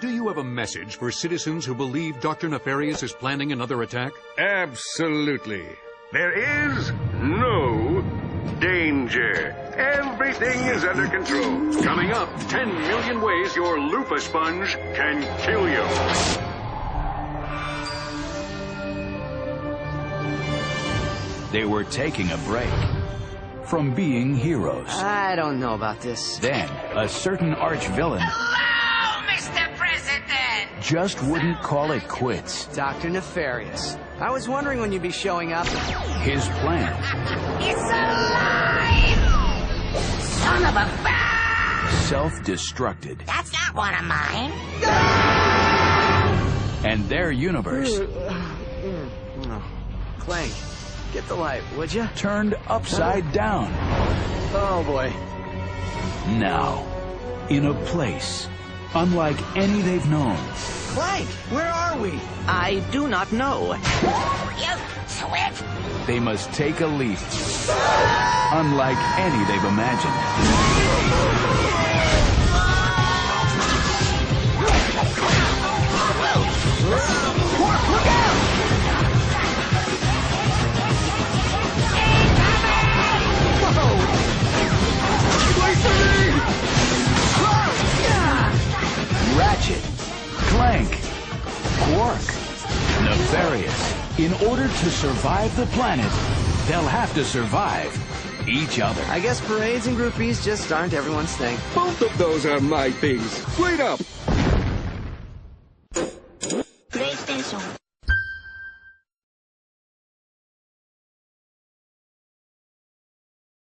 Do you have a message for citizens who believe Dr. Nefarious is planning another attack? Absolutely. There is no danger. Everything is under control. Coming up, 10 million ways your loofah sponge can kill you. They were taking a break from being heroes. I don't know about this. Then, a certain arch-villain Mr. President! just wouldn't call it quits. Dr. Nefarious. I was wondering when you'd be showing up. His plan, It's alive! Son of a self-destructed, That's not one of mine. and their universe Clank, get the light, would you? turned upside down. Oh, boy. Now, in a place unlike any they've known, Clank, where are we? I do not know. You twit! they must take a leap unlike any they've imagined. Ratchet, Clank, Quark, Nefarious. In order to survive the planet, they'll have to survive each other. I guess parades and groupies just aren't everyone's thing. Both of those are my things. Wait up!